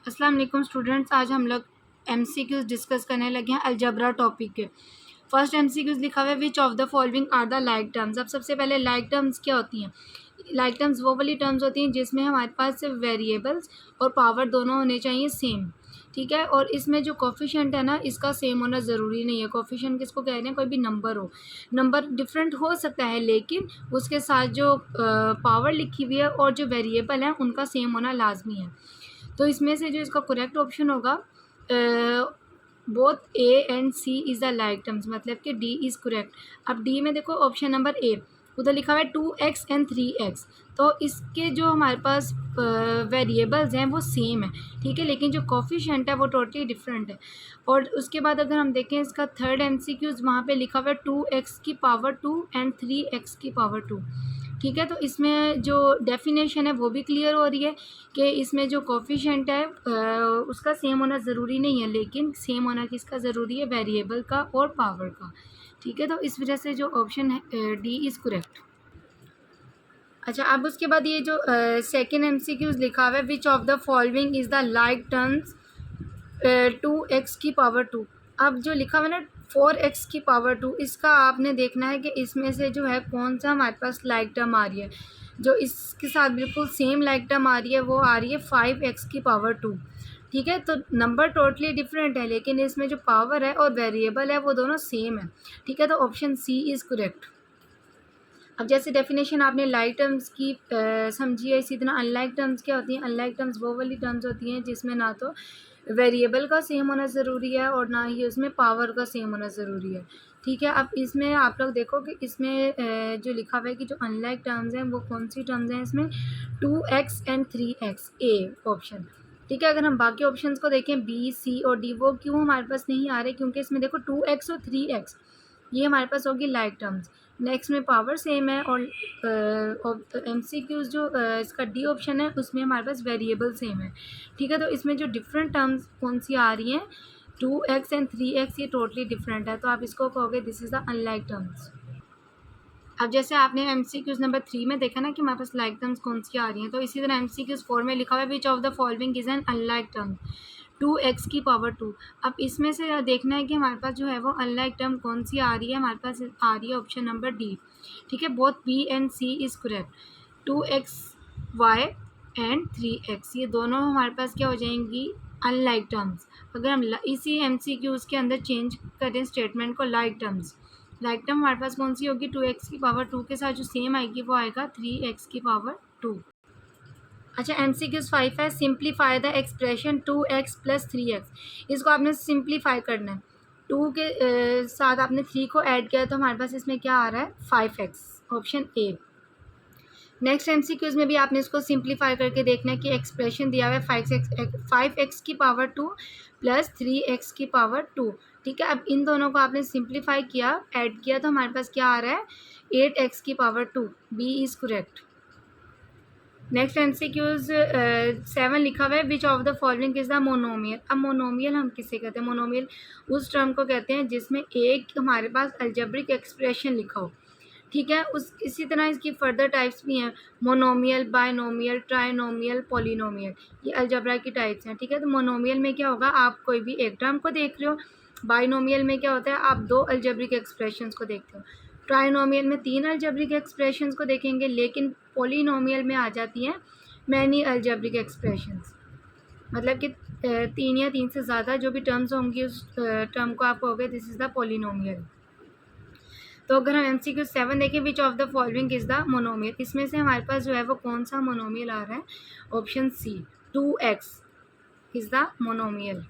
अस्सलाम वालेकुम स्टूडेंट्स, आज हम लोग एमसीक्यूज डिस्कस करने लगे हैं अलजबरा टॉपिक के। फर्स्ट एमसीक्यूज लिखा हुआ है which of the following are the like terms. अब सबसे पहले लाइक टर्म्स क्या होती हैं। लाइक टर्म्स वो वाली टर्म्स होती हैं जिसमें हमारे पास सिर्फ वेरिएबल्स और पावर दोनों होने चाहिए सेम, ठीक है। और इसमें जो कोफिशिएंट है ना, इसका सेम होना ज़रूरी नहीं है। कोफिशिएंट किसको कह रहे हैं, कोई भी नंबर हो, नंबर डिफरेंट हो सकता है लेकिन उसके साथ जो पावर लिखी हुई है और जो वेरिएबल है उनका सेम होना लाजमी है। तो इसमें से जो इसका करेक्ट ऑप्शन होगा, both A and C is the like terms, मतलब कि डी इज़ करेक्ट। अब डी में देखो ऑप्शन नंबर ए, उधर लिखा हुआ है 2x एंड 3x, तो इसके जो हमारे पास वेरिएबल्स हैं वो सेम है, ठीक है, लेकिन जो कोफिशिएंट है वो टोटली डिफरेंट है। और उसके बाद अगर हम देखें इसका थर्ड एमसीक्यूज, वहाँ पे लिखा हुआ है 2x की पावर 2 एंड 3x की पावर 2, ठीक है। तो इसमें जो डेफिनेशन है वो भी क्लियर हो रही है कि इसमें जो कोफिशिएंट है उसका सेम होना ज़रूरी नहीं है, लेकिन सेम होना किसका ज़रूरी है, वेरिएबल का और पावर का, ठीक है। तो इस वजह से जो ऑप्शन है डी इज़ करेक्ट। अच्छा, अब उसके बाद ये जो सेकेंड एमसीक्यूज लिखा हुआ है which of the following is the like terms 2x की पावर 2। अब जो लिखा हुआ है ना 4x की पावर 2, इसका आपने देखना है कि इसमें से जो है कौन सा हमारे पास लाइक टर्म आ रही है। जो इसके साथ बिल्कुल सेम लाइक टर्म आ रही है वो आ रही है 5x की पावर 2, ठीक है। तो नंबर टोटली डिफरेंट है लेकिन इसमें जो पावर है और वेरिएबल है वो दोनों सेम है, ठीक है। तो ऑप्शन सी इज़ करेक्ट। अब जैसे डेफिनेशन आपने लाइक टर्म्स की समझी है, इसी तरह अनलाइक टर्म्स क्या होती हैं। अनलाइक टर्म्स वो वाली टर्म्स होती हैं जिसमें ना तो वेरिएबल का सेम होना ज़रूरी है और ना ही उसमें पावर का सेम होना ज़रूरी है, ठीक है। अब इसमें आप लोग देखो कि इसमें जो लिखा हुआ है कि जो अनलाइक टर्म्स हैं वो कौन सी टर्म्स हैं, इसमें 2x and 3x, A option, ठीक है। अगर हम बाकी ऑप्शंस को देखें बी सी और डी, वो क्यों हमारे पास नहीं आ रहे, क्योंकि इसमें देखो 2x और 3x ये हमारे पास होगी लाइक टर्म्स। नेक्स्ट में पावर सेम है और एमसीक्यूज जो इसका डी ऑप्शन है उसमें हमारे पास वेरिएबल सेम है, ठीक है। तो इसमें जो डिफरेंट टर्म्स कौन सी आ रही हैं 2x एंड 3x, ये टोटली डिफरेंट है, तो आप इसको कहोगे this is the unlike terms. अब जैसे आपने एमसीक्यूज नंबर 3 में देखा ना कि हमारे पास लाइक टर्म्स कौन सी आ रही हैं, तो इसी तरह एमसीक्यूज 4 में लिखा हुआ है which of the following is an unlike term 2x की पावर 2। अब इसमें से देखना है कि हमारे पास जो है वो अनलाइक टर्म कौन सी आ रही है। हमारे पास आ रही है ऑप्शन नंबर डी, ठीक है। Both B and C is correct. 2xy and 3x ये दोनों हमारे पास क्या हो जाएंगी, अनलाइक टर्म्स। अगर हम इसी एमसीक्यूज के अंदर चेंज करें स्टेटमेंट को, लाइक टर्म्स, लाइक टर्म हमारे पास कौन सी होगी, 2x की पावर 2 के साथ जो सेम आएगी वो आएगा 3x की पावर 2। अच्छा, एमसीक्यूज 5 है simplify the expression 2x plus 3x। इसको आपने सिंप्लीफाई करना है, 2 के साथ आपने 3 को ऐड किया तो हमारे पास इसमें क्या आ रहा है 5x, option A. Next MCQs में भी आपने इसको सिंप्लीफाई करके देखना है कि एक्सप्रेशन दिया हुआ है 5x की पावर 2 प्लस 3x की पावर 2, ठीक है। अब इन दोनों को आपने सिंप्लीफाई किया, ऐड किया तो हमारे पास क्या आ रहा है 8x की power 2, B is correct. Next MCQs 7 लिखा हुआ है which of the following is the monomial. अब मोनोमियल हम किसे कहते हैं, मोनोमियल उस टर्म को कहते हैं जिसमें एक हमारे पास अलजेब्रिक एक्सप्रेशन लिखा हो, ठीक है। उस इसी तरह इसकी फर्दर टाइप्स भी हैं, मोनोमियल, बायनोमियल, ट्राइनोमियल, पॉलिनोमियल, ये अलजेब्रा की टाइप्स हैं, ठीक है। तो मोनोमियल में क्या होगा, आप कोई भी एक टर्म को देख रहे हो। बायनोमियल में क्या होता है, आप दो अलजेब्रिक एक्सप्रेशंस को देखते हो। ट्राइनोमियल में 3 अलजेब्रिक एक्सप्रेशंस को देखेंगे, लेकिन पॉलिनोमियल में आ जाती हैं मैनी अलजेब्रिक एक्सप्रेशंस, मतलब कि 3 या 3 से ज़्यादा जो भी टर्म्स होंगी उस टर्म को आप कहोगे दिस इज़ द पॉलिनोमियल। तो अगर हम एमसीक्यू 7 देखें विच of the following is the monomial, इसमें से हमारे पास जो है वो कौन सा मोनोमियल आ रहा है, option C 2x is the monomial.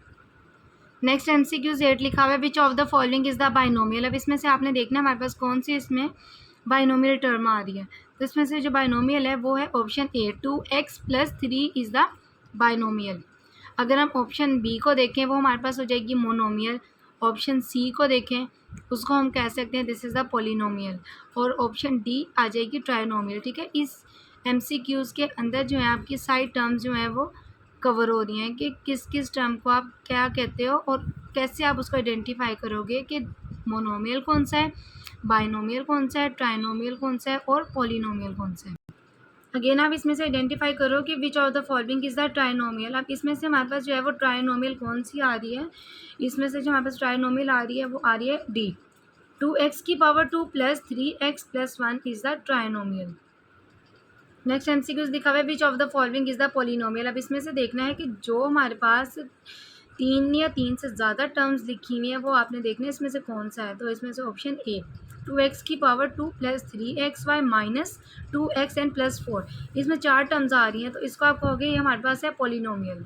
Next MCQs 8 लिखा हुआ है which of the following is the binomial. अब इसमें से आपने देखना है हमारे पास कौन सी इसमें बाइनोमियल टर्म आ रही है, तो इसमें से जो बाइनोमियल है वो है option A 2x plus 3 is the binomial. अगर हम ऑप्शन बी को देखें वो हमारे पास हो जाएगी मोनोमियल। ऑप्शन सी को देखें उसको हम कह सकते हैं दिस इज़ द पॉलिनोमियल, और ऑप्शन डी आ जाएगी ट्राइनोमियल, ठीक है। इस एमसीक्यूज़ के अंदर जो है आपकी साइड टर्म्स जो हैं वो कवर हो रही हैं कि किस किस टर्म को आप क्या कहते हो और कैसे आप उसको आइडेंटिफाई करोगे कि मोनोमियल कौन सा है, बाइनोमियल कौन सा है, ट्राइनोमियल कौन सा है और पॉलिनोमियल कौन सा है। अगेन आप इसमें से आइडेंटिफाई करो कि विच of the following is the trinomial. अब इसमें से हमारे पास जो है वो ट्राइनोमियल कौन सी आ रही है, इसमें से जो हमारे पास ट्राइनोमियल आ रही है वो आ रही है D. 2x⁻² plus 3x+1 is the trinomial. Next MCQs दिखा हुआ है which of the following is the polynomial. अब इसमें से देखना है कि जो हमारे पास 3 या 3 से ज़्यादा टर्म्स लिखी हुई हैं वो आपने देखना है इसमें से कौन सा है। तो इसमें से option A 2x⁻² plus 3xy minus 2x and plus 4, इसमें 4 टर्म्स आ रही हैं तो इसको आप कहोगे ये हमारे पास है पॉलिनोमियल।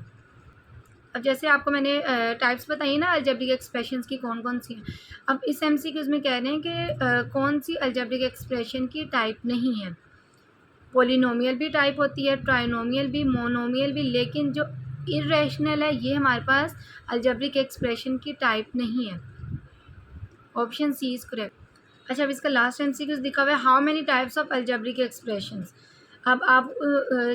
अब जैसे आपको मैंने टाइप्स बताई ना अलजेब्रिक एक्सप्रेशंस की कौन कौन सी हैं, अब इस एमसीक्यूज में कह रहे हैं कि कौन सी अलजेब्रिक एक्सप्रेशन की टाइप नहीं है। पॉलिनोमियल भी टाइप होती है, ट्राइनोमियल भी, मोनोमियल भी, लेकिन जो इरेशनल है ये हमारे पास अलजेब्रिक एक्सप्रेशन की टाइप नहीं है। Option C is correct. अच्छा, अब इसका लास्ट एमसीक्यूज दिखा हुआ है how many types of algebraic expressions. अब आप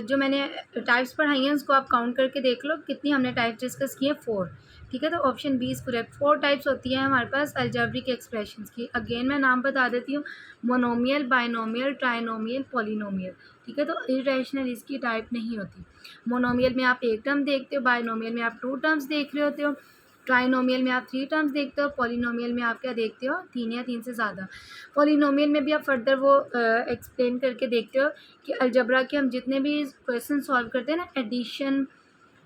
जो मैंने टाइप्स पढ़ाई हैं उसको आप काउंट करके देख लो कितनी हमने टाइप्स डिस्कस की है, 4। ठीक है, तो option B is correct. 4 types होती हैं हमारे पास अलजेब्रिक एक्सप्रेशंस की। अगेन मैं नाम बता देती हूँ, मोनोमियल, बाइनोमियल, ट्राइनोमियल, पॉलिनोमियल। ठीक है, तो इरेशनल इसकी टाइप नहीं होती। मोनोमियल में आप एक टर्म देखते हो, बाइनोमियल में आप 2 टर्म्स देख रहे होते हो, ट्राइनोमियल में आप 3 टर्म्स देखते हो, पॉलिनोमियल में आप क्या देखते हो, 3 या 3 से ज़्यादा। पॉलिनोमियल में भी आप फर्दर वो एक्सप्लेन करके देखते हो कि अलजबरा के हम जितने भी क्वेश्चन सॉल्व करते हैं ना, एडिशन,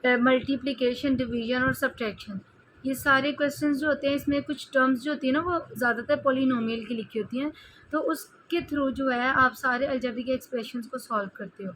मल्टीप्लिकेशन, डिवीजन और सब्ट्रैक्शन, ये सारे क्वेश्चंस जो होते हैं इसमें कुछ टर्म्स जो होती है ना वो ज़्यादातर पॉलिनोमियल की लिखी होती हैं, तो उसके थ्रू जो है आप सारे अलजेब्रिक एक्सप्रेशंस को सॉल्व करते हो।